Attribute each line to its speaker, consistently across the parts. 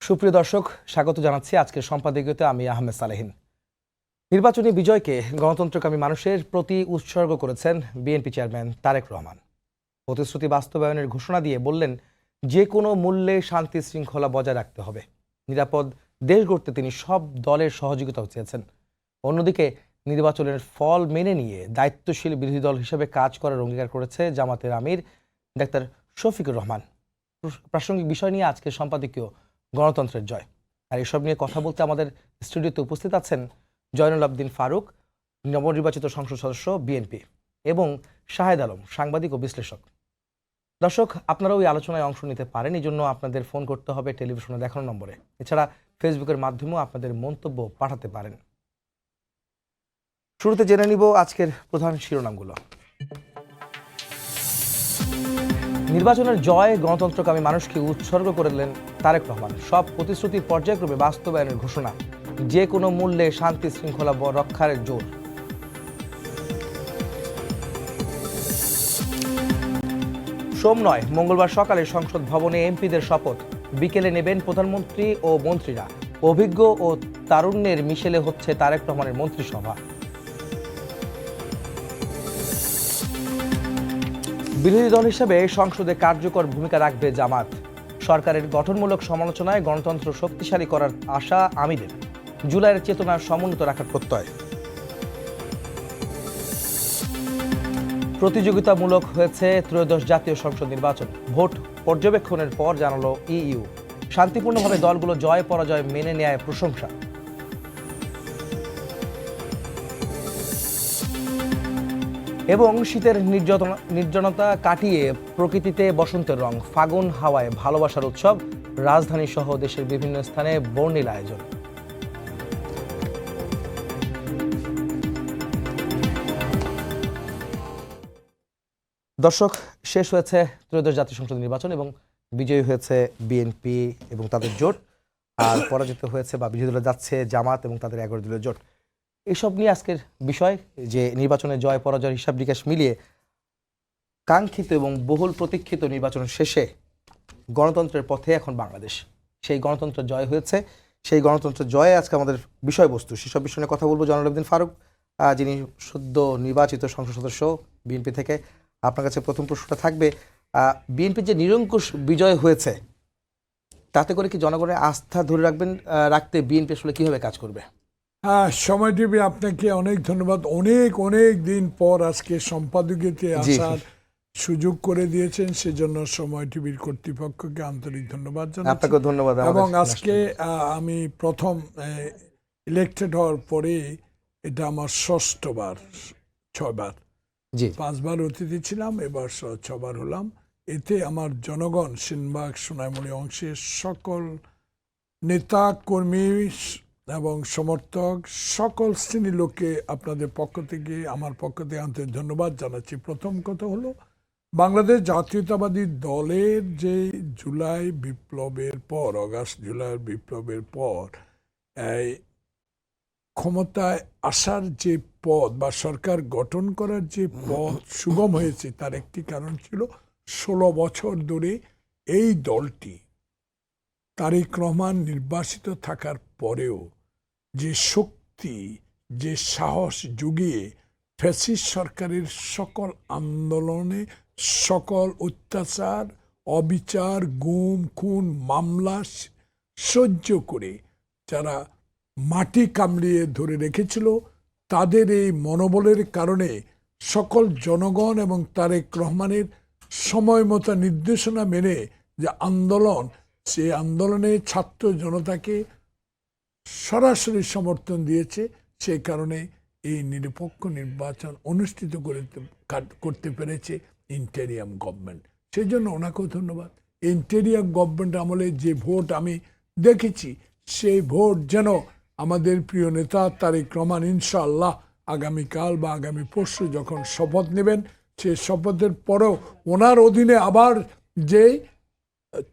Speaker 1: সুপ্রিয় দর্শক, স্বাগত জানাচ্ছি আজকের সম্পাদকীয়তে আমি আহমেদ সালেহিন। নির্বাচনী বিজয়কে গণতন্ত্রকামী মানুষের প্রতি উৎসর্গ করেছেন বিএনপি চেয়ারম্যান তারেক রহমান। প্রতিশ্রুতি বাস্তবায়নের ঘোষণা দিয়ে বললেন, যে কোনো মূল্যে শান্তি শৃঙ্খলা বজায় রাখতে হবে। নিরাপদ দেশ গড়তে তিনি সব দলের সহযোগিতাও চেয়েছেন। অন্যদিকে নির্বাচনের ফল মেনে নিয়ে দায়িত্বশীল বিরোধী দল হিসেবে কাজ করার অঙ্গীকার করেছে জামাতের আমির ডাক্তার শফিকুর রহমান। প্রাসঙ্গিক বিষয় নিয়ে আজকের সম্পাদকীয় গণতন্ত্রের জয়। আর এসব নিয়ে কথা বলতে আমাদের স্টুডিওতে উপস্থিত আছেন জয়নুল আবদিন ফারুক, নবনির্বাচিত সংসদ সদস্য বিএনপি, এবং শাহেদ আলম, সাংবাদিক ও বিশ্লেষক। দর্শক, আপনারাও এই আলোচনায় অংশ নিতে পারেন। এই জন্য আপনাদের ফোন করতে হবে টেলিভিশনে দেখানো নম্বরে। এছাড়া ফেসবুকের মাধ্যমেও আপনাদের মন্তব্য পাঠাতে পারেন। শুরুতে জেনে নিব আজকের প্রধান শিরোনামগুলো। নির্বাচনের জয় গণতন্ত্রকামী মানুষকে উৎসর্গ করলেন তারেক রহমান। সব প্রতিশ্রুতি পর্যায়ক্রমে বাস্তবায়নের ঘোষণা, যে কোনো মূল্যে শান্তি শৃঙ্খলা রক্ষার জোর। সোম নয়, মঙ্গলবার সকালে সংসদ ভবনে এমপিদের শপথ। বিকেলে নেবেন প্রধানমন্ত্রী ও মন্ত্রীরা। অভিজ্ঞ ও তারুণ্যের মিশেলে হচ্ছে তারেক রহমানের মন্ত্রিসভা। বিরোধী দল হিসেবে সংসদে কার্যকর ভূমিকা রাখবে জামাত। সরকারের গঠনমূলক সমালোচনায় গণতন্ত্র শক্তিশালী করার আশা আমিরের। জুলাইয়ের চেতনা সমুন্নত রাখার প্রত্যয়। প্রতিযোগিতামূলক হয়েছে ত্রয়োদশ জাতীয় সংসদ নির্বাচন। ভোট পর্যবেক্ষণের পর জানালো ইইউ। শান্তিপূর্ণভাবে দলগুলো জয় পরাজয় মেনে নেয় প্রশংসা। এবং শীতের নির্জনতা কাটিয়ে প্রকৃতিতে বসন্তের রং, ফাগুন হাওয়ায় ভালোবাসার উৎসব। রাজধানী সহ দেশের বিভিন্ন স্থানে বর্ণিল আয়োজন। দর্শক, শেষ হয়েছে ত্রয়োদশ জাতীয় সংসদ নির্বাচন এবং বিজয়ী হয়েছে বিএনপি এবং তাদের জোট, আর পরাজিত হয়েছে বা বিরোধী দলে যাচ্ছে জামাত এবং তাদের 11 দলীয় জোট। এসব নিয়ে আজকের বিষয়, যে নির্বাচনে জয় পরাজয়ের হিসাব নিকাশ মিলিয়ে কাঙ্ক্ষিত এবং বহুল প্রতীক্ষিত নির্বাচনের শেষে গণতন্ত্রের পথে এখন বাংলাদেশ। সেই গণতন্ত্রের জয় হয়েছে। সেই গণতন্ত্রের জয়ে আজকে আমাদের বিষয়বস্তু। সেসব বিষয় নিয়ে কথা বলবো জয়নুল আবদিন ফারুক, যিনি সদ্য নির্বাচিত সংসদ সদস্য বিএনপি থেকে। আপনার কাছে প্রথম প্রশ্নটা থাকবে, বিএনপির যে নিরঙ্কুশ বিজয় হয়েছে, তাতে করে কি জনগণের আস্থা ধরে রাখতে বিএনপি আসলে কিভাবে কাজ করবে?
Speaker 2: সময় টিভি আপনাকে অনেক ধন্যবাদ। অনেক দিন পর আজকে সম্পাদকীয়তে আসার সুযোগ করে দিয়েছেন, সেজন্য সময় টিভির কর্তৃপক্ষকে আন্তরিক ধন্যবাদ জানাচ্ছি।
Speaker 1: আপনাকে ধন্যবাদ।
Speaker 2: এবং আজকে আমি প্রথম ইলেক্টেড হওয়ার পরে এটা আমার 6বার, 6বার, 5বার অতিথি ছিলাম, এবার 6বার হলাম। এতে আমার জনগণ, সিনবাগ সোনাইমুড়ি অংশের সকল নেতা কর্মী এবং সমর্থক, সকল শ্রেণীর লোককে আপনাদের পক্ষ থেকে, আমার পক্ষ থেকে আন্তরিক ধন্যবাদ জানাচ্ছি। প্রথম কথা হলো, বাংলাদেশ জাতীয়তাবাদী দলের যে জুলাই বিপ্লবের পর, অগাস্ট জুলাইয়ের বিপ্লবের পর ক্ষমতায় আসার যে পথ বা সরকার গঠন করার যে পথ সুগম হয়েছে, তার একটি কারণ ছিল 16 বছর ধরে এই দলটি তারেক রহমান নির্বাসিত থাকার পরেও যে শক্তি, যে সাহস জুগিয়ে ফ্যাসিস্ট সরকারের সকল আন্দোলনে, সকল অত্যাচার, অবিচার, গুম খুন, মামলা সহ্য করে যারা মাটি কামড়িয়ে ধরে রেখেছিল, তাদের এই মনোবলের কারণে সকল জনগণ এবং তারেক রহমানের সময় মতো নির্দেশনা মেনে যে আন্দোলন, সেই আন্দোলনে ছাত্র জনতাকে সরাসরি সমর্থন দিয়েছে। সেই কারণে এই নিরপেক্ষ নির্বাচন অনুষ্ঠিত করতে পেরেছে ইন্টেরিয়াম গভর্নমেন্ট। সেই জন্য ওনাকেও ধন্যবাদ। ইন্টেরিয়াম গভর্নমেন্ট আমলে যে ভোট আমি দেখেছি, সেই ভোট যেন আমাদের প্রিয় নেতা তারেক রহমান ইনশাআল্লাহ আগামীকাল বা আগামী পরশু যখন শপথ নেবেন, সেই শপথের পরেও ওনার অধীনে আবার যে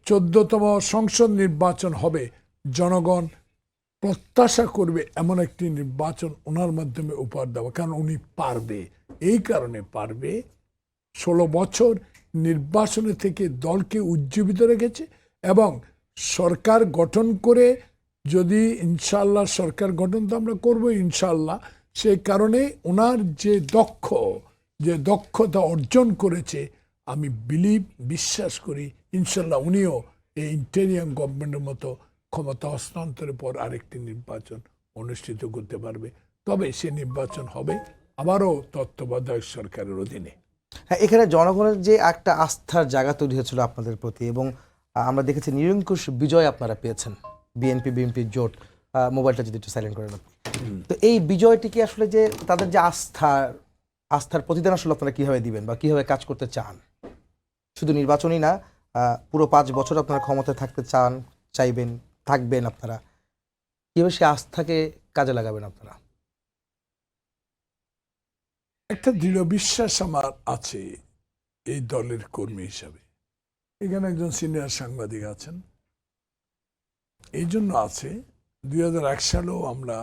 Speaker 2: 14তম সংসদ নির্বাচন হবে, জনগণ প্রত্যাশা করবে এমন একটি নির্বাচন ওনার মাধ্যমে উপহার দেওয়া। কারণ উনি পারবে, এই কারণে পারবে, 16 বছর নির্বাচনে থেকে দলকে উজ্জীবিত রেখেছে এবং সরকার গঠন করে যদি ইনশাআল্লাহ সরকার গঠন তো আমরা করবো ইনশাআল্লাহ, সেই কারণে ওনার যে দক্ষতা অর্জন করেছে, আমি বিশ্বাস করি ইনশাআল্লাহ উনিও এই ইন্টেরিয়াম গভর্নমেন্টের মতো ক্ষমতা হস্তান্তরের পর আরেকটি নির্বাচন অনুষ্ঠিত করতে পারবে। তবে সে নির্বাচন হবে আবারও তত্ত্বাবধায়ক সরকারের অধীনে।
Speaker 1: হ্যাঁ, এখানে জনগণের যে একটা আস্থার জায়গা তৈরি হয়েছিল আপনাদের প্রতি, এবং আমরা দেখেছি নিরঙ্কুশ বিজয় আপনারা পেয়েছেন, বিএনপি জোট। মোবাইলটা যদি একটু সাইলেন্ট করে নেন। তো এই বিজয়টি কি আসলে যে তাদের যে আস্থার প্রতিদান আসলে আপনারা কিভাবে দিবেন বা কিভাবে কাজ করতে চান? শুধু নির্বাচনই না, পুরো 5 বছর আপনারা ক্ষমতায় থাকতে থাকবেন আপনারা কিভাবে সেই আস্থাকে কাজে লাগাবেন আপনারা?
Speaker 2: একটা দৃঢ় বিশ্বাস আমার আছে এই দলের কর্মী হিসাবে। এখানে একজন সিনিয়র সাংবাদিক আছেন, এই জন্য আছে 2001 সালেও আমরা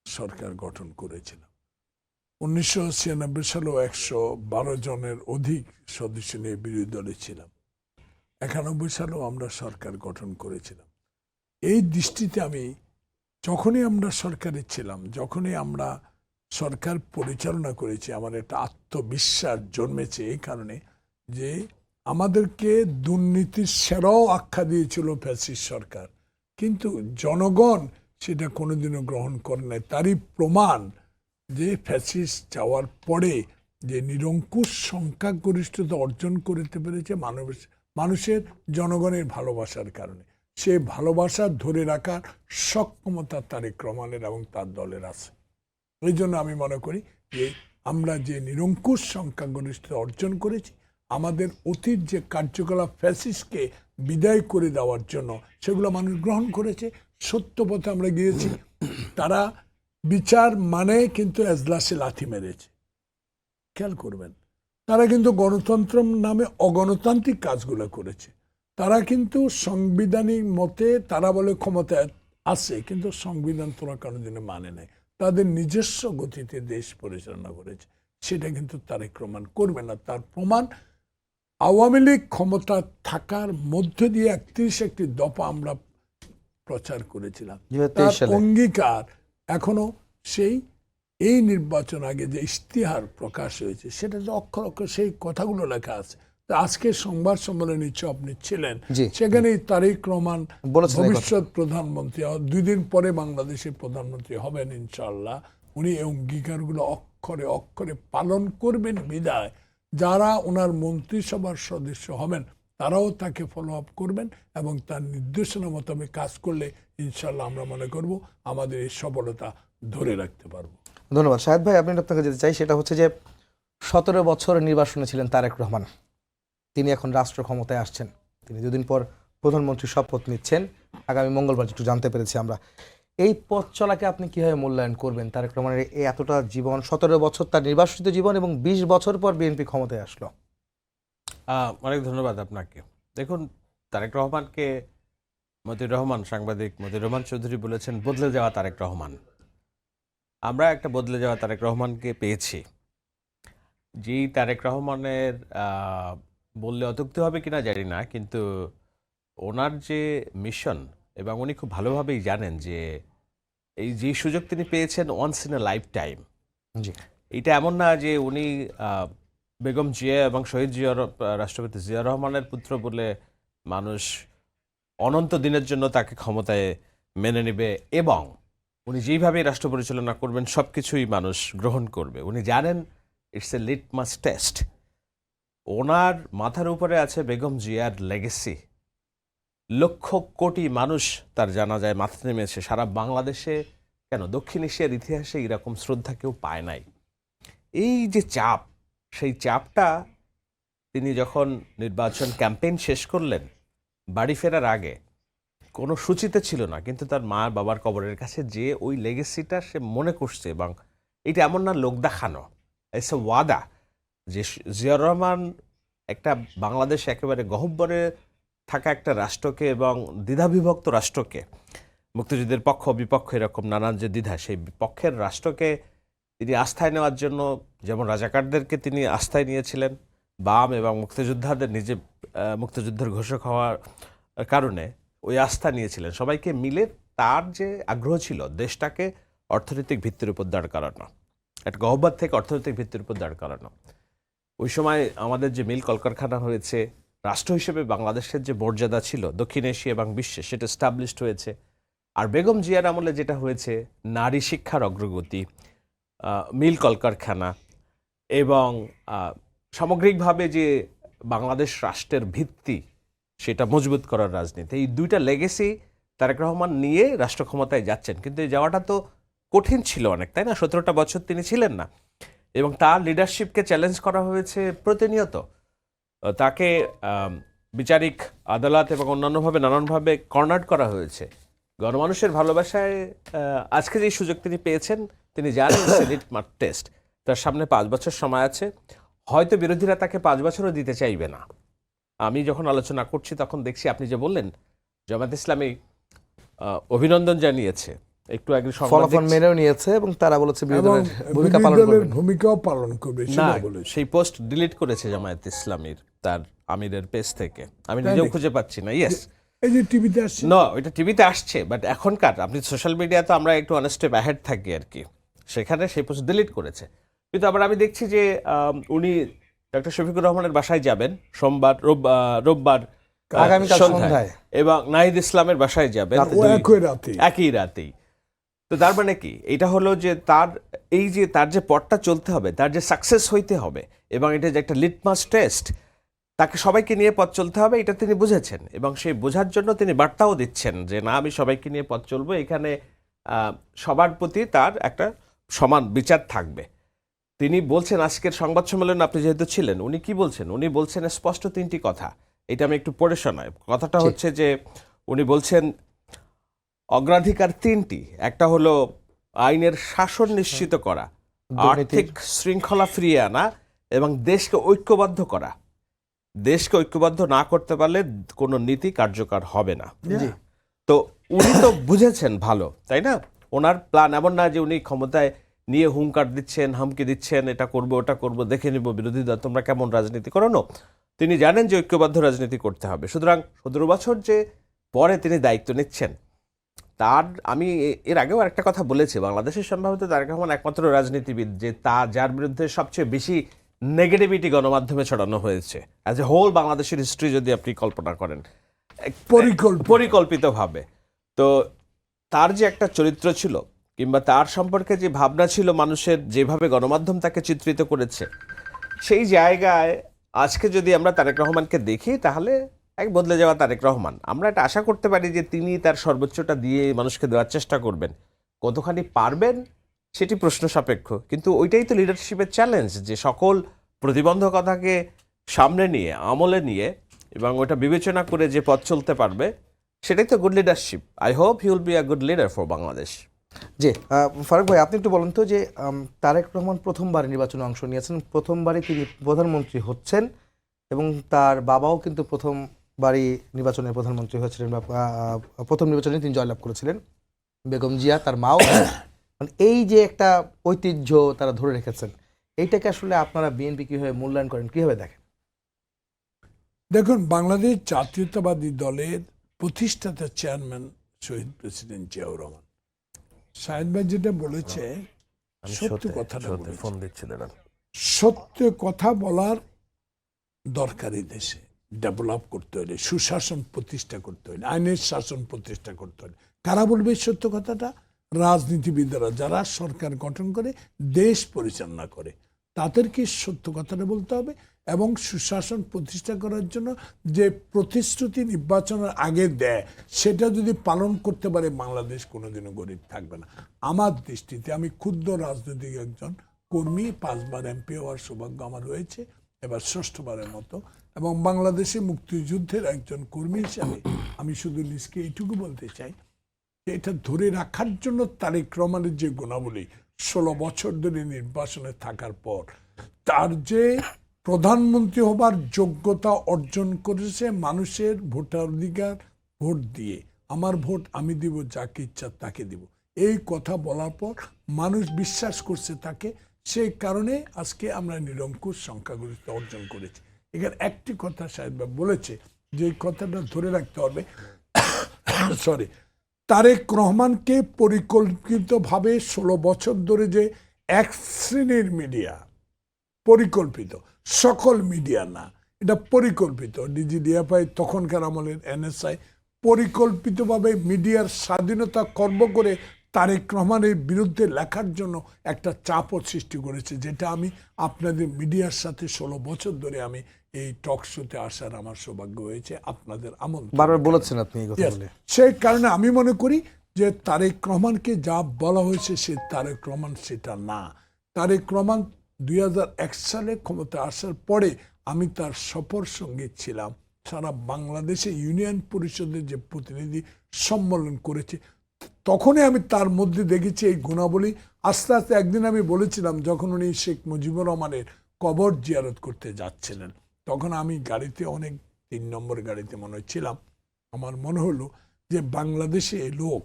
Speaker 2: সরকার গঠন করেছিলাম। 1996 সালেও 112 জনের অধিক সদস্য নিয়ে বিরোধী দলে ছিলাম। 91 সালেও আমরা সরকার গঠন করেছিলাম। এই দৃষ্টিতে আমি যখনই আমরা সরকারে ছিলাম, যখনই আমরা সরকার পরিচালনা করেছি, আমার একটা আত্মবিশ্বাস জন্মেছে এই কারণে যে আমাদেরকে দুর্নীতির সেরাও আখ্যা দিয়েছিল ফ্যাসিস্ট সরকার, কিন্তু জনগণ সেটা কোনোদিনও গ্রহণ করে নাই। তারই প্রমাণ যে ফ্যাসিস্ট যাওয়ার পরে যে নিরঙ্কুশ সংখ্যাগরিষ্ঠতা অর্জন করতে পেরেছে মানুষের জনগণের ভালোবাসার কারণে। সে ভালোবাসা ধরে রাখার সক্ষমতা তারেক রহমানের এবং তার দলের আছে। এই জন্য আমি মনে করি যে আমরা যে নিরঙ্কুশ সংখ্যাগরিষ্ঠতা অর্জন করেছি, আমাদের অতীত যে কার্যকলাপ ফ্যাসিস্টকে বিদায় করে দেওয়ার জন্য সেগুলো মানুষ গ্রহণ করেছে। সত্য পথে আমরা গিয়েছি। তারা বিচার মানে কিন্তু এজলাসে লাথি মেরেছে, খেয়াল করবেন। তারা কিন্তু গণতন্ত্র নামে অগণতান্ত্রিক কাজগুলো করেছে। তারা কিন্তু সাংবিধানিক মতে তারা বলে ক্ষমতায় আছে, কিন্তু সংবিধান তোরা কোনোদিনও মানে নাই। তাদের নিজস্ব গতিতে দেশ পরিচালনা করেছে, সেটা কিন্তু তারেক রহমান করবে না। তার প্রমাণ আওয়ামী লীগ ক্ষমতা থাকার মধ্য দিয়ে 31টি দফা আমরা প্রচার করেছিলাম। তার অঙ্গীকার এখনো এই নির্বাচন আগে যে ইশতেহার প্রকাশ হয়েছে সেটা যে অক্ষর অক্ষর সেই কথাগুলো লেখা আছে। আজকে সংবাদ সম্মেলনে নিশ্চয় আপনি ছিলেন, সেখানেই তারেক রহমান ভবিষ্যৎ প্রধানমন্ত্রী, 2 দিন পরে বাংলাদেশের প্রধানমন্ত্রী হবেন ইনশাআল্লাহ। উনি এই অঙ্গীকারগুলো অক্ষরে অক্ষরে পালন করবেন বিদায় যারা ওনার মন্ত্রিসভার সদস্য হবেন তারাও তাকে ফলো আপ করবেন, এবং তার নির্দেশনা মোতাবেক কাজ করলে ইনশাআল্লাহ আমরা মনে করব আমাদের এই সফলতা ধরে রাখতে পারবো।
Speaker 1: ধন্যবাদ শাহেদ ভাই। আপনি আপনাকে যেতে চাই সেটা হচ্ছে যে 17 বছর নির্বাসনে ছিলেন তারেক রহমান, তিনি এখন রাষ্ট্র ক্ষমতায় আসছেন, তিনি 2 দিন পর প্রধানমন্ত্রীর শপথ নিচ্ছেন আগামী মঙ্গলবার, একটু জানতে পেরেছি আমরা। এই পথ চলাকে আপনি কিভাবে মূল্যায়ন করবেন? তারেক রহমানের এই এতটা জীবন, 17 বছর তার নির্বাসিত জীবন, এবং 20 বছর পর বিএনপি ক্ষমতায় আসলো।
Speaker 3: অনেক ধন্যবাদ আপনাকে। দেখুন, তারেক রহমানকে সাংবাদিক মতিউর রহমান চৌধুরী বলেছেন বদলে যাওয়া তারেক রহমান। আমরা একটা বদলে যাওয়া তারেক রহমানকে পেয়েছি। যেই তারেক রহমানের বললে অত্যুক্তি হবে কিনা জানি না, কিন্তু ওনার যে মিশন, এবং উনি খুব ভালোভাবেই জানেন যে এই যে সুযোগ তিনি পেয়েছেন once in a lifetime. এটা এমন না যে উনি বেগম জিয়া এবং শহীদ রাষ্ট্রপতি জিয়া রহমানের পুত্র বলে মানুষ অনন্ত দিনের জন্য তাকে ক্ষমতায় মেনে নেবে, এবং উনি যেইভাবে রাষ্ট্র পরিচালনা করবেন সব কিছুই মানুষ গ্রহণ করবে। উনি জানেন ইটস এ লিটমাস টেস্ট। ওনার মাথার উপরে আছে বেগম জিয়ার লেগেসি। লক্ষ কোটি মানুষ তার জানাজায় মাথা নেমেছে। সারা বাংলাদেশে কেন দক্ষিণ এশিয়ার ইতিহাসে এরকম শ্রদ্ধা কেউ পায় নাই। এই যে চাপ, সেই চাপটা তিনি যখন নির্বাচন ক্যাম্পেইন শেষ করলেন, বাড়ি ফেরার আগে কোনো সূচিতে ছিল না, কিন্তু তার মা বাবার কবরের কাছে যে ওই লেগেসিটা সে মনে করছে, এবং এটা এমন না লোক দেখানো, ইটস এ ওয়াদা যে জিয়াউর রহমান একটা বাংলাদেশ একেবারে গহ্বরে থাকা একটা রাষ্ট্রকে এবং দ্বিধাবিভক্ত রাষ্ট্রকে, মুক্তিযুদ্ধের পক্ষ বিপক্ষ এরকম নানান যে দ্বিধা, সেই পক্ষের রাষ্ট্রকে তিনি আস্থায় নেওয়ার জন্য যেমন রাজাকারদেরকে তিনি আস্থায় নিয়েছিলেন, বাম এবং মুক্তিযোদ্ধাদের নিজে মুক্তিযুদ্ধের ঘোষক হওয়ার কারণে ওই আস্থা নিয়েছিলেন, সবাইকে মিলে তার যে আগ্রহ ছিল দেশটাকে অর্থনৈতিক ভিত্তির উপর দাঁড় করানো, একটা গহ্বর থেকে অর্থনৈতিক ভিত্তির উপর দাঁড় করানো। ওই সময় আমাদের যে মিল কলকারখানা হয়েছে, রাষ্ট্র হিসেবে বাংলাদেশের যে মর্যাদা ছিল দক্ষিণ এশিয়া এবং বিশ্বে, সেটা এস্টাবলিশড হয়েছে। আর বেগম জিয়ার আমলে যেটা হয়েছে, নারী শিক্ষার অগ্রগতি, মিল কলকারখানা এবং সামগ্রিকভাবে যে বাংলাদেশ রাষ্ট্রের ভিত্তি সেটা মজবুত করার রাজনীতি, এই দুইটা লেগেসি তারেক রহমান নিয়ে রাষ্ট্র ক্ষমতায় যাচ্ছেন। কিন্তু এই যাওয়াটা তো কঠিন ছিল অনেক, তাই না? 17টা বছর তিনি ছিলেন না, এবং তার লিডারশিপকে চ্যালেঞ্জ করা হয়েছে প্রতিনিয়ত। তাকে বিচারিক আদালত এবং অন্যান্যভাবে নানানভাবে কর্নার করা হয়েছে। গণমানুষের ভালোবাসায় আজকে যে সুযোগ তিনি পেয়েছেন, তিনি জানেন সেনেট টেস্ট, তার সামনে 5 বছর সময় আছে। হয়তো বিরোধীরা তাকে 5 বছরও দিতে চাইবে না। আমি যখন আলোচনা করছি তখন দেখছি, আপনি যে বললেন জামায়াত ইসলামী অভিনন্দন জানিয়েছে, একটু আগে সংবাদ
Speaker 1: ফলাফল
Speaker 3: দেখছি।
Speaker 1: মেনেও নিয়েছে এবং তারা বলেছে বিরোধী
Speaker 2: এবং
Speaker 1: দলের ভূমিকা পালন
Speaker 2: বিরোধী দলের
Speaker 1: করবেন।
Speaker 2: ভূমিকাও পালন করবে
Speaker 3: না,
Speaker 2: সেটা বলেছে।
Speaker 3: সেই পোস্ট ডিলিট করেছে জামায়াত ইসলামীর তার আমিরের পেজ থেকে, আমি
Speaker 2: তাই
Speaker 3: নিজেও
Speaker 2: নাকি?
Speaker 3: খুঁজে পাচ্ছি না। ইয়েস,
Speaker 2: এই যে টিভিতে আসছে,
Speaker 3: না, এটা টিভিতে আসছে, বাট এখনকার আপনি সোশ্যাল মিডিয়া তো আমরা একটু অনেস্টেপ অ্যাহেড থাকি আর কি, সেখানে সেই পোস্ট ডিলিট করেছে। কিন্তু আবার আমি দেখছি যে উনি ডক্টর শফিকুর রহমানের বাসায় যাবেন সোমবার, রোববার
Speaker 1: আগামীকাল
Speaker 3: সন্ধ্যায়,
Speaker 1: সন্ধ্যায়।
Speaker 3: এবং নাহিদ ইসলামের বাসায় যাবেন
Speaker 2: ও একই রাতে।
Speaker 3: একই রাতেই। তো তার মানে কি, এটা হলো যে তার এই যে তার যে পথটা চলতে হবে, তার যে সাকসেস হইতে হবে, এবং এটা যে একটা লিটমাস টেস্ট, তাকে সবাইকে নিয়ে পথ চলতে হবে, এটা তিনি বুঝেছেন। এবং সেই বোঝার জন্য তিনি বার্তাও দিচ্ছেন যে না, আমি সবাইকে নিয়ে পথ চলবো, এখানে সবার প্রতি তার একটা সমান বিচার থাকবে। তিনি বলছেন আজকের সংবাদ সম্মেলনে, আপনি যেহেতু ছিলেন, উনি কি বলছেন? উনি বলছেন স্পষ্ট 3টি কথা, এটা আমি একটু পড়ে শোনাই। কথাটা হচ্ছে যে উনি বলছেন অগ্রাধিকার 3টি। একটা হলো আইনের শাসন নিশ্চিত করা, আর্থিক শৃঙ্খলা ফিরিয়ে আনা এবং দেশকে ঐক্যবদ্ধ করা। দেশকে ঐক্যবদ্ধ না করতে পারলে কোনো নীতি কার্যকর হবে না। তো উনি তো বুঝেছেন ভালো, তাই না? ওনার প্ল্যান এমন না যে উনি ক্ষমতায় নিয়ে হুঙ্কার দিচ্ছেন, হামকি দিচ্ছেন, এটা করবো ওটা করবো, দেখে নিব বিরোধী দল তোমরা কেমন রাজনীতি করো। না, তিনি জানেন যে ঐক্যবদ্ধ রাজনীতি করতে হবে। সুতরাং 17 বছর যে পরে তিনি দায়িত্ব নিচ্ছেন, তার আমি এর আগেও আরেকটা কথা বলেছি, বাংলাদেশের সম্ভবত তারেক রহমান একমাত্র রাজনীতিবিদ যে যার বিরুদ্ধে সবচেয়ে বেশি নেগেটিভিটি গণমাধ্যমে ছড়ানো হয়েছে অ্যাজ এ হোল বাংলাদেশের হিস্ট্রি যদি আপনি কল্পনা করেন পরিকল্পিতভাবে। তো তার যে একটা চরিত্র ছিল, কিংবা তার সম্পর্কে যে ভাবনা ছিল মানুষের, যেভাবে গণমাধ্যম তাকে চিত্রিত করেছে, সেই জায়গায় আজকে যদি আমরা তারেক রহমানকে দেখি, তাহলে এক বদলে যাওয়া তারেক রহমান। আমরা এটা আশা করতে পারি যে তিনি তার সর্বোচ্চটা দিয়ে মানুষকে দেওয়ার চেষ্টা করবেন। কতখানি পারবেন সেটি প্রশ্ন সাপেক্ষ, কিন্তু ওইটাই তো লিডারশিপের চ্যালেঞ্জ, যে সকল প্রতিবন্ধকতাকে সামনে নিয়ে, আমলে নিয়ে, এবং ওটা বিবেচনা করে যে পথ চলতে পারবে, সেটাই তো good leadership. I hope he will be a good leader for Bangladesh.
Speaker 1: জি, ফারুক ভাই, আপনি একটু বলেন তো যে তারেক রহমান প্রথমবার নির্বাচনে অংশ নিয়েছেন, প্রথমবারই তিনি প্রধানমন্ত্রী হচ্ছেন, এবং তার বাবাও কিন্তু প্রথমবারই নির্বাচনে প্রধানমন্ত্রী হয়েছিলেন, বা প্রথম নির্বাচনে তিনি জয়লাভ করেছিলেন। বেগম জিয়া তার মাও। মানে এই যে একটা ঐতিহ্য তারা ধরে রেখেছেন, এইটাকে আসলে আপনারা বিএনপি কীভাবে মূল্যায়ন করেন, কীভাবে দেখেন?
Speaker 2: দেখুন, বাংলাদেশ জাতীয়তাবাদী দলের প্রতিষ্ঠাতা চেয়ারম্যান শহীদ প্রেসিডেন্ট জিয়াউর রহমান সাহেদ ভাই যেটা বলেছে, সত্য কথাটা বলেছে।
Speaker 3: ফোন দিচ্ছিলেন।
Speaker 2: সত্য কথা বলার দরকারি দেশে ডেভেলপ করতে হলে, সুশাসন প্রতিষ্ঠা করতে হলে, আইনের শাসন প্রতিষ্ঠা করতে হলে কারা বলবে সত্য কথাটা? রাজনীতিবিদরা, যারা সরকার গঠন করে দেশ পরিচালনা করে, তাদেরকে সত্য কথাটা বলতে হবে। এবং সুশাসন প্রতিষ্ঠা করার জন্য যে প্রতিশ্রুতি নির্বাচনের আগে দেয়, সেটা যদি পালন করতে পারে, বাংলাদেশ কোনোদিনও গরিব থাকবে না। আমার দৃষ্টিতে, আমি ক্ষুদ্র রাজনৈতিক একজন কর্মী, 5 বার এমপি হওয়ার সৌভাগ্য আমার রয়েছে, এবার 6ঠবারের মতো, এবং বাংলাদেশে মুক্তিযুদ্ধের একজন কর্মী হিসাবে আমি শুধু নিজকে এইটুকু বলতে চাই যে এটা ধরে রাখার জন্য তারেক রহমানের যে গুণাবলী, 16 বছর ধরে নির্বাচনে থাকার পর তার যে প্রধানমন্ত্রী হবার যোগ্যতা অর্জন করেছে, মানুষের ভোটাধিকার, ভোট দিয়ে, আমার ভোট আমি দিব, যাকে ইচ্ছা তাকে দিব, এই কথা বলার পর মানুষ বিশ্বাস করছে তাকে। সেই কারণে আজকে আমরা নিরঙ্কুশ সংখ্যাগরিষ্ঠতা অর্জন করেছি। এখানে একটি কথা সাহেব বলেছে, যে কথাটা ধরে রাখতে হবে, সরি, তারেক রহমানকে পরিকল্পিতভাবে 16 বছর ধরে যে এক শ্রেণীর মিডিয়া, পরিকল্পিত, সকল মিডিয়া না, এটা পরিকল্পিত, ডিজিডিএফআই তখনকার আমলের এনএসআই পরিকল্পিতভাবে মিডিয়ার স্বাধীনতা খর্ব করে তারেক রহমানের বিরুদ্ধে লেখার জন্য একটা চাপও সৃষ্টি করেছে, যেটা আমি আপনাদের মিডিয়ার সাথে 16 বছর ধরে আমি এই টক শোতে আসার আমার সৌভাগ্য হয়েছে আপনাদের আমন্ত্রণ।
Speaker 1: বারবার বলেছেন আপনি এই কথা
Speaker 2: Yes,
Speaker 1: বলে।
Speaker 2: সেই কারণে আমি মনে করি যে তারেক রহমানকে যা বলা হয়েছে সে তারেক রহমান সেটা না। তারেক রহমান 2001 সালে ক্ষমতা আসার পরে আমি তার সফর সঙ্গী ছিলাম, সারা বাংলাদেশে ইউনিয়ন পরিষদের যে প্রতিনিধি সম্মেলন করেছে, তখনই আমি তার মধ্যে দেখেছি এই গুণাবলী। আস্তে আস্তে একদিন আমি বলেছিলাম, যখন উনি শেখ মুজিবুর রহমানের কবর জিয়ারত করতে যাচ্ছিলেন, তখন আমি গাড়িতে, অনেক 3 নম্বর গাড়িতে মনে হয় ছিলাম, আমার মনে হলো যে বাংলাদেশে এই লোক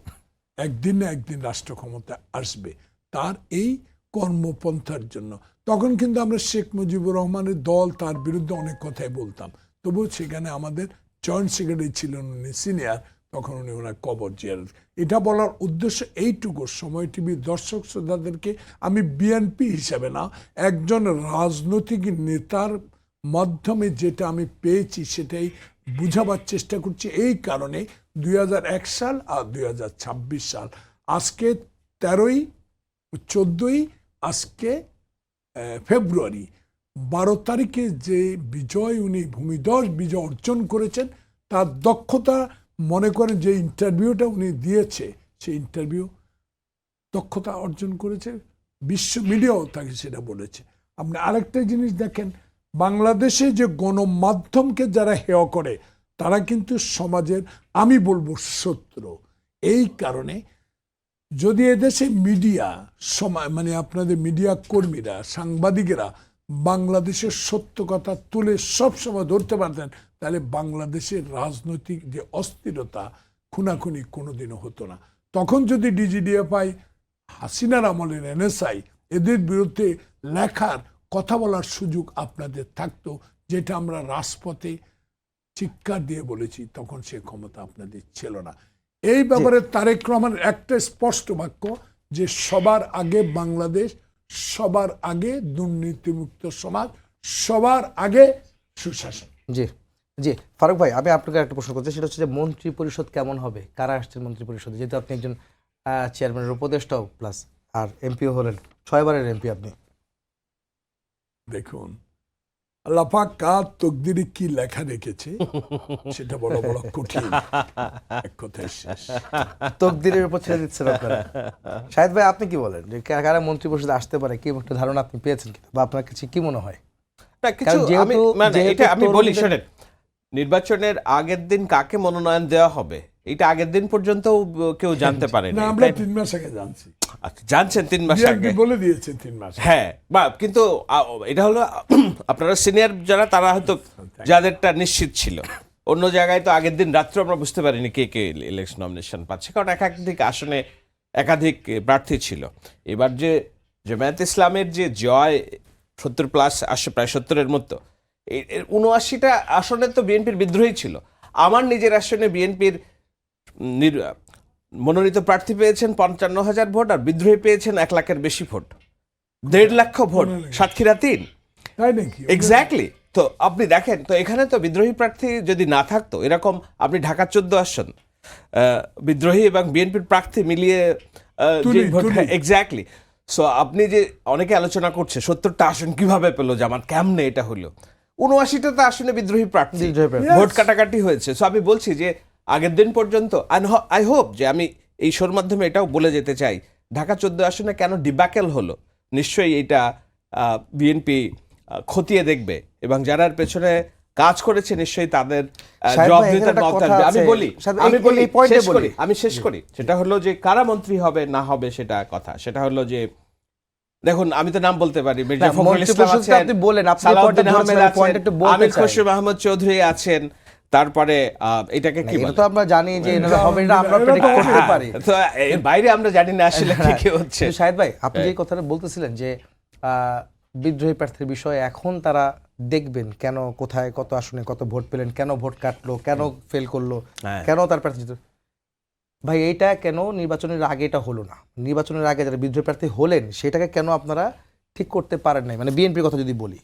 Speaker 2: একদিন না একদিন রাষ্ট্র ক্ষমতা আসবে তার এই কর্মপন্থার জন্য। তখন কিন্তু আমরা শেখ মুজিবুর রহমানের দল, তার বিরুদ্ধে অনেক কথাই বলতাম, তবুও সেখানে আমাদের জয়েন্ট সেক্রেটারি ছিলেন উনি সিনিয়র, তখন উনি ওনার কবর জিয়ারত। এটা বলার উদ্দেশ্য এইটুকু, সময় টিভির দর্শক শ্রোতাদেরকে আমি বিএনপি হিসেবে না, একজন রাজনৈতিক নেতার মাধ্যমে যেটা আমি পেয়েছি সেটাই বুঝাবার চেষ্টা করছি। এই কারণে 2001 সাল আর 2026 সাল, আজকে 13-14, আজকে ফেব্রুয়ারি 12 তারিখে যে বিজয়, উনি ভূমিধস বিজয় অর্জন করেছেন, তার দক্ষতা, মনে করেন যে ইন্টারভিউটা উনি দিয়েছে, সেই ইন্টারভিউ দক্ষতা অর্জন করেছে, বিশ্ব মিডিয়াও তাকে সেটা বলেছে। আপনি আরেকটা জিনিস দেখেন, বাংলাদেশে যে গণমাধ্যমকে যারা হেয় করে তারা কিন্তু সমাজের, আমি বলবো, শত্রু। এই কারণে যদি এদেশে মিডিয়া মানে আপনাদের মিডিয়া কর্মীরা, সাংবাদিকেরা বাংলাদেশের সত্য কথা তুলে সবসময় ধরতে পারতেন, তাহলে বাংলাদেশের রাজনৈতিক যে অস্থিরতা, খুনাখুনি কোনোদিনও হতো না। তখন যদি ডিজিডিএফআই, হাসিনার আমলের এনএসআই এদের বিরুদ্ধে লেখার, কথা বলার সুযোগ আপনাদের থাকতো, যেটা আমরা রাজপথে চিৎকার দিয়ে বলেছি, তখন সে ক্ষমতা আপনাদের ছিল না। এই ব্যাপারে তারেক রহমানের একটা স্পষ্ট বাক্য, যে সবার আগে বাংলাদেশ, সবার আগে দুর্নীতিমুক্ত সমাজ, সবার আগে সুশাসন।
Speaker 1: জি জি, ফারুক ভাই, আমি আপনাকে একটা প্রশ্ন করছি, সেটা হচ্ছে যে মন্ত্রী পরিষদ কেমন হবে, কারা আসছেন মন্ত্রী পরিষদে, যেহেতু আপনি একজন চেয়ারম্যানের উপদেষ্টাও প্লাস আর এমপিও হলেন, 6 বারের এমপি আপনি।
Speaker 2: দেখুন, আল্লাহ পাক কার তকদিরে কি লেখা রেখেছে সেটা বড় বড় কঠিন, এক কথায় শেষ।
Speaker 1: তকদিরের উপর ছেড়ে দিচ্ছেন আপনারা। শাহেদ ভাই, আপনি কি বলেন, যে কারা মন্ত্রী পরিষদে আসতে পারে, কি একটা ধারণা আপনি পেয়েছেন কিনা, বা আপনার কাছে কি মনে হয়?
Speaker 3: না, কিছু
Speaker 1: কারণ যেহেতু-
Speaker 3: এটা আমি
Speaker 1: যেহেতু
Speaker 3: বলি,
Speaker 1: তরুণদের-
Speaker 3: শোনেন, নির্বাচনের আগের দিন কাকে মনোনয়ন দেওয়া হবে এটা আগের দিন পর্যন্ত কেউ জানতে পারেনি।
Speaker 2: না, আমরা 3 মাস আগে জানছি,
Speaker 3: আচ্ছা, জানছেন 3 মাস আগে?
Speaker 2: বলে দিয়েছে 3 মাস।
Speaker 3: হ্যাঁ, বা কিন্তু এটা হলো আপনারা সিনিয়র যারা, তারা হয়তো যাদেরটা নিশ্চিত ছিল, অন্য জায়গায় তো আগের দিন রাত্রে আমরা বুঝতে পারিনি কে কে ইলেকশন নমিনেশন পাচ্ছে, কারণ একাধিক আসনে একাধিক প্রার্থী ছিল। এবার যে জামায়াত ইসলামের যে জয় 70+ আসে, প্রায় 70-এর মতো, 79টা আসনে তো বিএনপির বিদ্রোহী ছিল। আমার নিজের আসনে বিএনপির মনোনীত প্রার্থী পেয়েছেন 55,000 ভোট, আর বিদ্রোহী পেয়েছেন 1 লাখের বেশি ভোট, 1.5 লক্ষ ভোট, সাতক্ষীরা 3।
Speaker 2: তাই নাকি?
Speaker 3: এক্স্যাক্টলি। তো আপনি দেখেন, তো এখানে তো বিদ্রোহী প্রার্থী যদি না থাকতো, এরকম আপনি ঢাকা 14 আসন বিদ্রোহী এবং বিএনপির প্রার্থী মিলিয়ে এক্স্যাক্টলি। সো আপনি যে অনেকে আলোচনা করছে 70টা আসন কিভাবে পেলো জামাত, কেমনে এটা হলো, 79টা আসনে বিদ্রোহী প্রার্থী, ভোট কাটাকাটি হয়েছে। সো আমি বলছি যে আগের দিন পর্যন্ত, আই হোপ যে আমি এই শোর মাধ্যমে এটাও বলে যেতে চাই, ঢাকা 14 আসনে কেন ডিবাকেল হলো, নিশ্চয়ই এটা বিএনপি খতিয়ে দেখবে, এবং যারা এর পেছনে কাজ করেছে নিশ্চয়ই তাদের জবাবদিহিতার আওতায় আসবে। আমি শেষ করি, সেটা হলো যে কারা মন্ত্রী হবে না হবে সেটা কথা, সেটা হলো যে দেখুন, আমি তো নাম বলতে পারি, মির্জা ফখরুল ইসলাম আছেন,
Speaker 1: আপনি বলেন, আপনি
Speaker 3: সালাউদ্দিন আহমেদ আছেন,
Speaker 1: পয়েন্ট একটু বলতে
Speaker 3: আমির
Speaker 1: চাই।
Speaker 3: খসরু মাহমুদ চৌধুরী আছেন, তারপরে এটাকে কি
Speaker 1: এটা
Speaker 3: বলে,
Speaker 1: তো আমরা জানি যে এটা হবে না, আমরা প্রেডিক্ট করতে পারি।
Speaker 3: তো এর বাইরে আমরা জানি না আসলে কি কি হচ্ছে।
Speaker 1: কিন্তু শাহেদ ভাই, আপনি যে কথাটা বলতেছিলেন যে বিদ্রোহী প্রার্থীর বিষয়ে এখন তারা দেখবেন কেন, কোথায় কত আসনে কত ভোট পেলেন, কেন ভোট কাটলো, কেন ফেল করলো, কেন তার প্রার্থী জিতল। ভাই এইটা কেন নির্বাচনের আগে এটা হলো না? নির্বাচনের আগে যারা বিদ্রোহী প্রার্থী হলেন সেটাকে কেন আপনারা ঠিক করতে পারেন নাই? মানে বিএনপির কথা যদি বলি,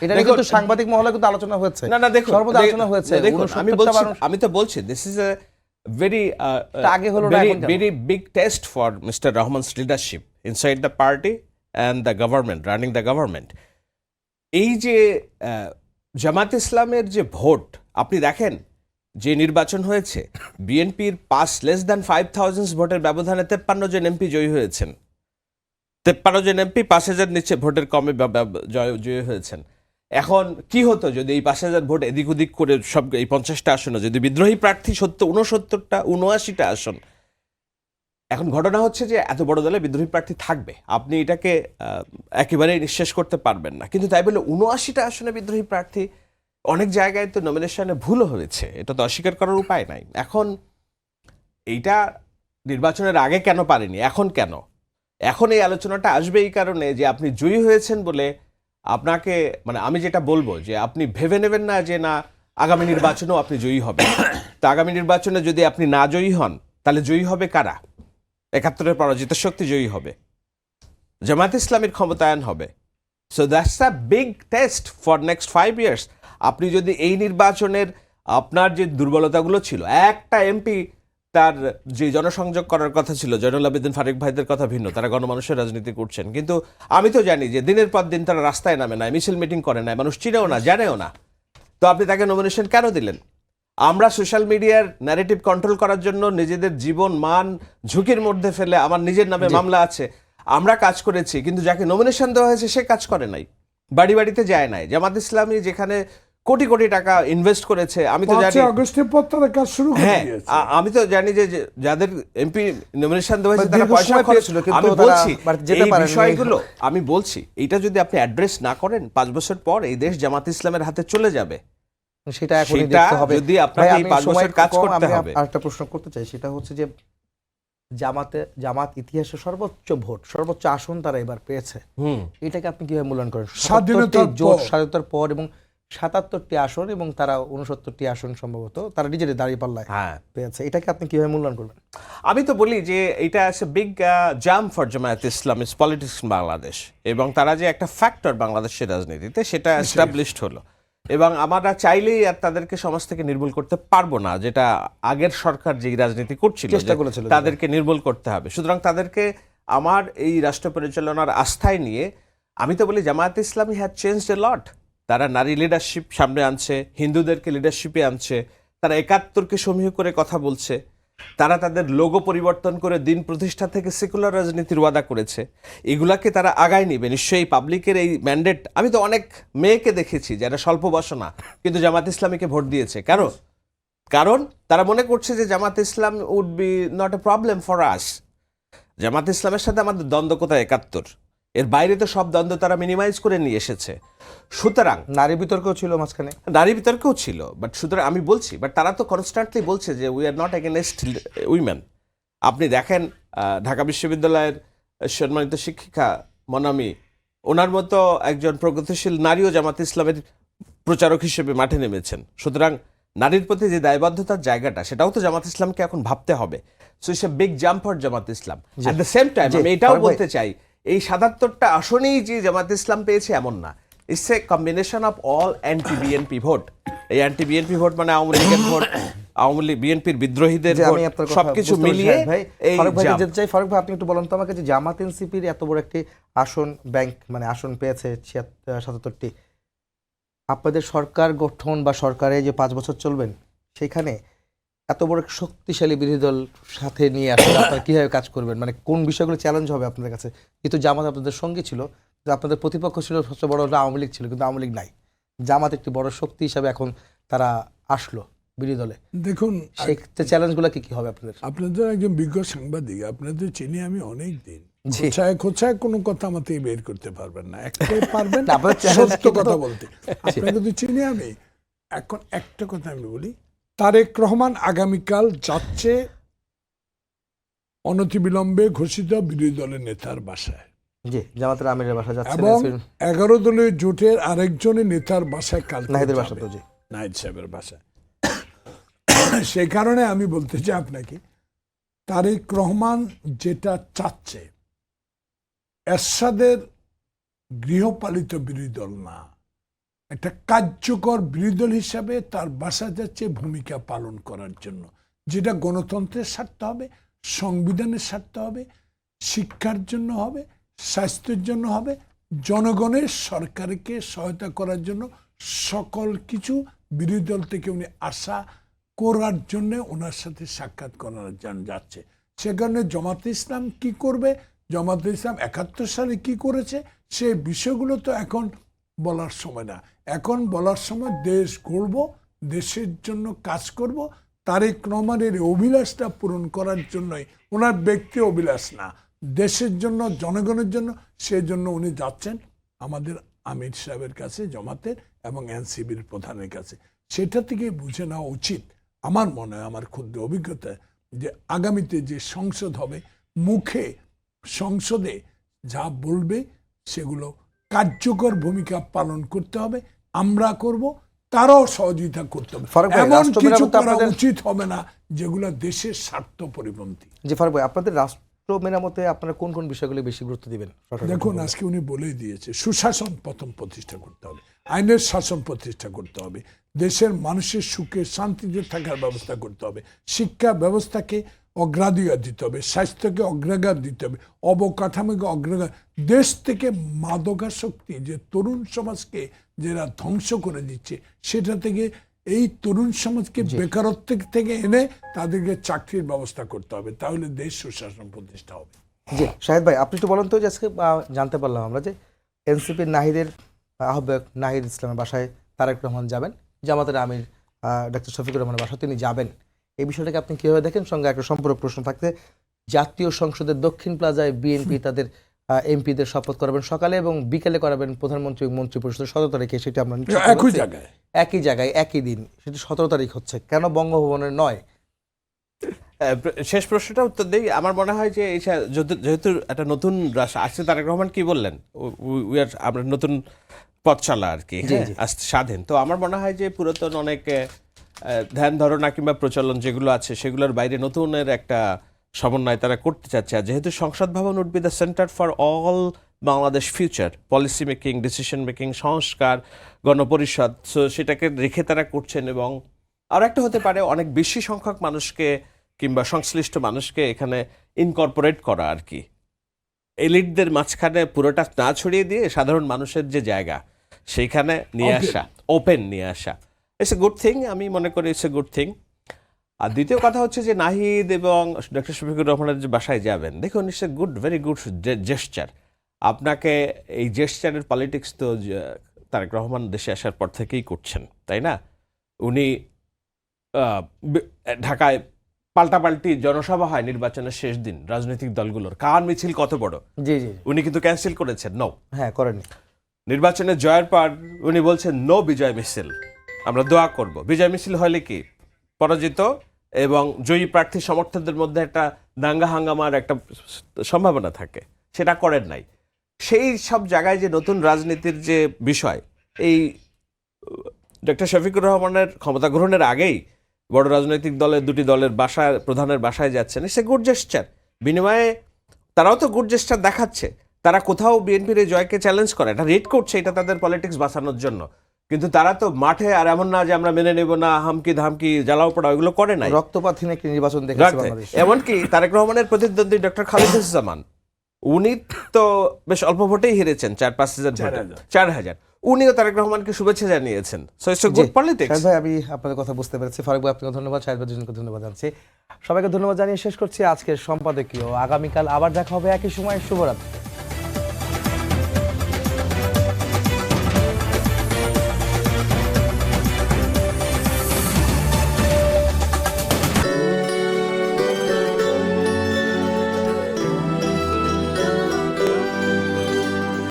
Speaker 1: এটা নিয়ে কিন্তু সাংবাদিক মহলে কিন্তু আলোচনা হয়েছে,
Speaker 3: না দেখুন,
Speaker 1: সর্বদা আলোচনা হয়েছে।
Speaker 3: দেখুন,
Speaker 1: 69টা মানুষ
Speaker 3: আমি তো বলছি দিস ইজ এ ভেরি
Speaker 1: আগে হলো না, এখন কেন?
Speaker 3: Very big test for mister Rahman's leadership inside the party and the government, running the government. এই যে জামাত ইসলামের যে ভোট, আপনি দেখেন যে নির্বাচন হয়েছে, বিএনপির লেস দ্যান 5,000 ভোটের ব্যবধানে 53 জন এমপি জয়ী হয়েছেন। 53 জন এমপি 5,000 নিচে ভোটের কমে জয়ী হয়েছেন। এখন কি হতো যদি এই 5,000 ভোট এদিক ওদিক করে সব এই 50টা আসনে যদি বিদ্রোহী প্রার্থী 79টা আসন। এখন ঘটনা হচ্ছে যে এত বড় দলে বিদ্রোহী প্রার্থী থাকবে, আপনি এটাকে একেবারেই নিঃশেষ করতে পারবেন না। কিন্তু তাই বলে 79টা আসনে বিদ্রোহী প্রার্থী, অনেক জায়গায় তো নমিনেশনে ভুলও হয়েছে, এটা তো অস্বীকার করার উপায় নাই। এখন এইটা নির্বাচনের আগে কেন পারেনি, এখন কেন? এখন এই আলোচনাটা আসবে এই কারণে যে আপনি জয়ী হয়েছেন বলে আপনাকে, মানে আমি যেটা বলবো যে আপনি ভেবে নেবেন না যে না আগামী নির্বাচনেও আপনি জয়ী হবেন। তো আগামী নির্বাচনে যদি আপনি না জয়ী হন তাহলে জয়ী হবে কারা? 71-এর পরাজিত শক্তি জয়ী হবে, জামাত ইসলামীর ক্ষমতায়ন হবে। So that's a big test for next 5 years. আপনি যদি এই নির্বাচনের আপনার যে দুর্বলতাগুলো ছিল, একটা এমপি তার যে জনসংযোগ করার কথা ছিল, জয়নুল আবেদিন ফারুক ভাইদের কথা ভিন্ন, তারা গণমানুষের রাজনীতি করছেন, কিন্তু আমি তো জানি যে দিনের পর দিন তারা রাস্তায় নামে নাই, মিছিল মিটিং করে নাই, মানুষ চিনেও না, জানেও না। তো আপনি তাকে নমিনেশন কেন দিলেন? আমরা সোশ্যাল মিডিয়ার ন্যারেটিভ কন্ট্রোল করার জন্য নিজেদের জীবন মান ঝুঁকির মধ্যে ফেলে, আমার নিজের নামে মামলা আছে, আমরা কাজ করেছি, কিন্তু যাকে নমিনেশন দেওয়া হয়েছে সে কাজ করে নাই, বাড়ি বাড়িতে যায় নাই। জামাত ইসলামী যেখানে কোটি কোটি টাকা ইনভেস্ট করেছে, আমি তো জানি
Speaker 2: 5 আগস্টের পর তারা কাজ শুরু করে
Speaker 3: হ্যাঁ,
Speaker 2: দিয়েছে।
Speaker 3: আমি তো জানি যে যাদের এমপি নমিনেশন দেওয়া হয়েছে
Speaker 1: মানে
Speaker 3: তারা
Speaker 1: দীর্ঘ
Speaker 3: পয়সা
Speaker 1: সময়
Speaker 3: খরচ।
Speaker 1: পেয়েছিল, কিন্তু
Speaker 3: আমি
Speaker 1: তারা
Speaker 3: বলছি
Speaker 1: বাড়িতে যেতে
Speaker 3: এই
Speaker 1: পারেনি।
Speaker 3: বিষয়গুলো, আমি বলছি এইটা যদি আপনি অ্যাড্রেস না করেন 5 বছর পর এই দেশ জামাত ইসলামের হাতে চলে যাবে।
Speaker 1: সেটা এখনই
Speaker 3: সেটা
Speaker 1: দেখতে হবে।
Speaker 3: যদি
Speaker 1: ভাই,
Speaker 3: আপনাকে এই
Speaker 1: আমি
Speaker 3: 5
Speaker 1: সময়
Speaker 3: বছর কাজ
Speaker 1: কম,
Speaker 3: করতে
Speaker 1: আমি
Speaker 3: হবে।
Speaker 1: আরেকটা প্রশ্ন করতে চাই, সেটা হচ্ছে যে জামাত ইতিহাসে সর্বোচ্চ ভোট, সর্বোচ্চ আসন তারা এবার পেয়েছে, এটাকে আপনি কিভাবে মূল্যায়ন করেন?
Speaker 2: স্বাধীনতার
Speaker 1: 77টি জোট,
Speaker 2: পর।
Speaker 1: স্বাধীনতার পর, এবং 77টি আসন, এবং তারা 69টি আসন সম্ভবত তারা নিজেদের দাঁড়িপাল্লায়
Speaker 3: হ্যাঁ,
Speaker 1: পেয়েছে, এটাকে আপনি কিভাবে মূল্যায়ন করবেন?
Speaker 3: আমি তো বলি যে এটা আছে big jump for Jamaat Islam is politics in Bangladesh, এবং তারা যে একটা ফ্যাক্টর বাংলাদেশের রাজনীতিতে সেটা এস্টাবলিশড হলো। এবং আমরা চাইলেই আর তাদেরকে সমাজ থেকে নির্মূল করতে পারবো না, যেটা আগের সরকার যে রাজনীতি করছিল
Speaker 1: চেষ্টা করেছিল,
Speaker 3: তাদেরকে নির্মূল করতে হবে। সুতরাং তাদেরকে আমার এই রাষ্ট্র পরিচালনার আস্থায় নিয়ে আমি তো বলি জামায়াত ইসলামী হ্যাজ চেঞ্জড এ লট। তারা নারী লিডারশিপ সামনে আনছে, হিন্দুদেরকে লিডারশিপে আনছে, তারা 71কে সমীহ করে কথা বলছে, তারা তাদের লোগো পরিবর্তন করে দিন প্রতিষ্ঠা থেকে সেকুলার রাজনীতির ওয়াদা করেছে। এগুলাকে তারা আগায় নিবে নিশ্চয়ই। পাবলিকের এই ম্যান্ডেট, আমি তো অনেক মেয়েকে দেখেছি যারা স্বল্প বসনা কিন্তু জামাত ইসলামীকে ভোট দিয়েছে। কারণ তারা মনে করছে যে Jamaat Islam would be not a problem for us. Jamaat ইসলামের সাথে আমাদের দ্বন্দ্ব কোথায়? 71, এর বাইরে তো সব দ্বন্দ্ব তারা মিনিমাইজ করে নিয়ে এসেছে। সুতরাং
Speaker 1: নারী বিতর্কও ছিল মাঝখানে,
Speaker 3: নারী বিতর্কও ছিল, বাট সুতরাং আমি বলছি, বাট তারা তো কনস্ট্যান্টলি বলছে যে we are not against women. আপনি দেখেন ঢাকা বিশ্ববিদ্যালয়ের সম্মানিত শিক্ষিকা মনামি, ওনার মতো একজন প্রগতিশীল নারীও জামাত ইসলামের প্রচারক হিসেবে মাঠে নেমেছেন। সুতরাং নারীর প্রতি যে দায়বদ্ধতার জায়গাটা, সেটাও তো জামাত ইসলামকে এখন ভাবতে হবে। So it's a big jump for Jamaat Islam. At the same time আমি এটাও বলতে চাই, এই 77টা আসনেই যে জামাত ইসলাম পেয়েছে এমন না। It's a combination of all anti BNP vote. এই অ্যান্টি বিএনপি ভোট মানে আওয়ামী লীগের ভোট, আওয়ামী লীগ বিএনপির বিদ্রোহীদের ভোট, সবকিছু মিলিয়ে এই
Speaker 1: ফারুক ভাই
Speaker 3: জাম্প।
Speaker 1: যেতে চাই। ফারুক ভাই, আপনি একটু বলেন তো আমাকে, যে জামাত এনসিপির এত বড় একটি আসন ব্যাংক, মানে আসন পেয়েছে 77টি, আপনাদের সরকার গঠন বা সরকারে যে 5 বছর চলবেন, সেখানে এত বড় এক শক্তিশালী বিরোধী দল সাথে নিয়ে আসলে আপনারা কিভাবে কাজ করবেন? মানে কোন বিষয়গুলো চ্যালেঞ্জ হবে আপনাদের কাছে? যেহেতু জামাত আপনাদের সঙ্গী ছিল, যে আপনাদের প্রতিপক্ষ ছিল সবচেয়ে বড় হলো আওয়ামী লীগ ছিল, কিন্তু আওয়ামী লীগ নাই, জামাত একটি বড় শক্তি হিসাবে এখন তারা আসলো বিরোধী দলে।
Speaker 2: দেখুন,
Speaker 1: সেই চ্যালেঞ্জগুলো কি কি হবে আপনাদের?
Speaker 2: আপনাদের একজন বিজ্ঞ সাংবাদিক, আপনাদের চিনি আমি অনেক দিন।
Speaker 1: জি।
Speaker 2: খোঁচায় কোনো কথা আমাকে বের করতে পারবেন না, একটাই পারবেন
Speaker 1: না, আপনাদের challenge
Speaker 2: সত্য
Speaker 1: কিন্তু-
Speaker 2: কথা বলতে। আপনাকে তো চিনি আমি। এখন একটা কথা আমি বলি, তারেক রহমান আগামীকাল যাচ্ছে অনতিবিলম্বে ঘোষিত বিরোধী দলের নেতার বাসায়,
Speaker 1: জি, জামাতের আমিরের বাসা যাচ্ছে,
Speaker 2: এবং 11 দলীয় জোটের আরেকজনের নেতার বাসায় কাল
Speaker 1: নাহিদের বাসা তো, জি।
Speaker 2: নাহিদ সাহেবের বাসায়। সে কারণে আমি বলতে চাই আপনাকে, তারেক রহমান যেটা চাচ্ছে, এরশাদের গৃহপালিত বিরোধী দল না, একটা কার্যকর বিরোধী দল হিসাবে তার বাসা যাচ্ছে ভূমিকা পালন করার জন্য, যেটা গণতন্ত্রের স্বার্থ হবে, সংবিধানের স্বার্থ হবে, শিক্ষার জন্য হবে, স্বাস্থ্যের জন্য হবে, জনগণের সরকারকে সহায়তা করার জন্য সকল কিছু বিরোধী দল থেকে উনি আশা করার জন্য ওনার সাথে সাক্ষাৎ করার জন্য যাচ্ছে। সে কারণে জামাতে ইসলাম কি করবে, জামাতে ইসলাম ৭১ সালে কি করেছে, সে বিষয়গুলো তো এখন বলার সময় না। এখন বলার সময় দেশ গড়ব, দেশের জন্য কাজ করব। তারেক রহমানের অভিলাষটা পূরণ করার জন্যই, ওনার ব্যক্তি অভিলাষ না, দেশের জন্য, জনগণের জন্য, সেজন্য উনি যাচ্ছেন আমাদের আমির সাহেবের কাছে, জামাতের এবং এনসিবির প্রধানের কাছে। সেটা থেকে বুঝে নেওয়া উচিত আমার মনে হয়, আমার ক্ষুদ্র অভিজ্ঞতা, যে আগামীতে যে সংসদ হবে, মুখে সংসদে যা বলবে সেগুলো কার্যকর ভূমিকা পালন করতে হবে, আমরা করব, তারাও সহযোগিতা করতে হবে।
Speaker 1: ফারুক ভাই,
Speaker 2: এমন
Speaker 1: রাষ্ট্র
Speaker 2: কিছু
Speaker 1: মেরামতে
Speaker 2: করা
Speaker 1: আপনাদের-
Speaker 2: উচিত হবে না যেগুলো দেশের স্বার্থ পরিপন্থী।
Speaker 1: জি ফারুক ভাই, আপনাদের রাষ্ট্র মেরামতে আপনারা কোন কোন বিষয়গুলো বেশি গুরুত্ব দিবেন?
Speaker 2: দেখুন, আজকে উনি বলেই দিয়েছে, সুশাসন প্রথম প্রতিষ্ঠা করতে হবে, আইনের শাসন প্রতিষ্ঠা করতে হবে, দেশের মানুষের সুখে শান্তিতে থাকার ব্যবস্থা করতে হবে, শিক্ষা ব্যবস্থাকে অগ্রাধিকার দিতে হবে, স্বাস্থ্যকে অগ্রাধিকার দিতে হবে, অবকাঠামোকে অগ্রাধিকার। দেশ থেকে মাদকাসক্তি যে তরুণ সমাজকে যারা ধ্বংস করে দিচ্ছে, সেটা থেকে এই তরুণ সমাজকে বেকারত্ব থেকে এনে তাদেরকে চাকরির ব্যবস্থা করতে হবে, তাহলে দেশ সুশাসন প্রতিষ্ঠা হবে।
Speaker 1: জি শাহেদ ভাই, আপনি একটু বলেন তো, যে আজকে জানতে পারলাম আমরা যে এনসিপির নাহিদের আহ্বায়ক নাহিদ ইসলামের বাসায় তারেক রহমান যাবেন, জামাতের আমির ডক্টর শফিকুর রহমানের বাসায় তিনি যাবেন, এই বিষয়টাকে আপনি কিভাবে দেখেন? সঙ্গে একটা সম্পূরক প্রশ্ন থাকতে, জাতীয় সংসদের দক্ষিণ প্লাজায় বিএনপি তাদের এমপিদের শপথ করাবেন সকালে এবং বিকেলে করাবেন প্রধানমন্ত্রী ও মন্ত্রী পরিষদের 17 তারিখে, সেটা আমরা একই জায়গায় একই দিন, সেটা 17 তারিখ হচ্ছে, কেন বঙ্গভবনের নয়?
Speaker 3: শেষ প্রশ্নটা উত্তর দিই। আমার মনে হয় যে যেহেতু একটা নতুন রাষ্ট্র আসছে, তারেক রহমান কি বললেন, আমরা নতুন পথ চলা আর কি, স্বাধীন। তো আমার মনে হয় যে পুরাতন অনেক ধ্যান ধারণা কিংবা প্রচলন যেগুলো আছে, সেগুলোর বাইরে নতুনের একটা সমন্বয় তারা করতে চাচ্ছে। আর যেহেতু সংসদ ভবন would be the centre for all Bangladesh future, policy making, decision making, সংস্কার, গণপরিষদ, সো সেটাকে রেখে তারা করছেন। এবং আর একটা হতে পারে অনেক বেশি সংখ্যক মানুষকে কিংবা সংশ্লিষ্ট মানুষকে এখানে ইনকর্পোরেট করা আর কি, এলিটদের মাঝখানে পুরোটা না ছড়িয়ে দিয়ে সাধারণ মানুষের যে জায়গা সেইখানে নিয়ে আসা, ওপেন নিয়ে আসা, ইটস এ গুড থিং। আমি মনে করি ইটস এ গুড থিং। আর দ্বিতীয় কথা হচ্ছে যে নাহিদ এবং ডক্টর শফিকুর রহমানের যে বাসায় যাবেন, দেখুন it's a good, very good gesture. আপনাকে এই জেস্টারের পলিটিক্স তো তারেক রহমান দেশে আসার পর থেকেই করছেন, তাই না? উনি ঢাকায় পাল্টাপাল্টি জনসভা হয় নির্বাচনের শেষ দিন, রাজনৈতিক দলগুলোর কান মিছিল কত বড়,
Speaker 1: জি জি,
Speaker 3: উনি কিন্তু ক্যান্সেল করেছেন, নো,
Speaker 1: হ্যাঁ করেনি।
Speaker 3: নির্বাচনে জয়ের পর উনি বলছেন নো বিজয় মিছিল, আমরা দোয়া করব। বিজয় মিছিল হলে কি পরাজিত এবং জয়ী প্রার্থী সমর্থকদের মধ্যে একটা দাঙ্গা হাঙ্গামার একটা সম্ভাবনা থাকে, সেটা করেন নাই। সেই সব জায়গায় যে নতুন রাজনীতির যে বিষয়, এই ডক্টর শফিকুর রহমানের ক্ষমতা গ্রহণের আগেই বড় রাজনৈতিক দলের দুটি দলের বাসায়, প্রধানের বাসায় যাচ্ছেন, ইটস এ গুড জেস্টার। বিনিময়ে তারাও তো গুড জেস্টার দেখাচ্ছে, তারা কোথাও বিএনপির এই জয়কে চ্যালেঞ্জ করে, এটা রেড করছে, এটা তাদের পলিটিক্স বাঁচানোর জন্য। কিন্তু তারা তো মাঠে আর এমন না যে আমরা মেনে নেব না, হামকি ধামকি জ্বালাও পড়া ওইগুলো করে নাই,
Speaker 1: রক্তপাতহীন একটি নির্বাচন দেখেছে বাংলাদেশ।
Speaker 3: এমনকি তারেক রহমানের প্রতিদ্বন্দ্বী ডক্টর খালিদুজ্জামান, উনি তো বেশ অল্প ভোটেই হেরেছেন, 4-5 হাজার ভোটে, 4,000। উনিও তারেক রহমানকে শুভেচ্ছা জানিয়েছেন। So it's a good politics.
Speaker 1: Shahed ভাই, আমি আপনাদের কথা বুঝতে পেরেছি। ফারুক ভাই আপনাকে ধন্যবাদ, শাহেদ ভাই দুজনকে ধন্যবাদ জানাচ্ছি। সবাইকে ধন্যবাদ জানিয়ে শেষ করছি আজকের সম্পাদকীয়। আগামীকাল আবার দেখা হবে একই সময়। শুভরাত্রি।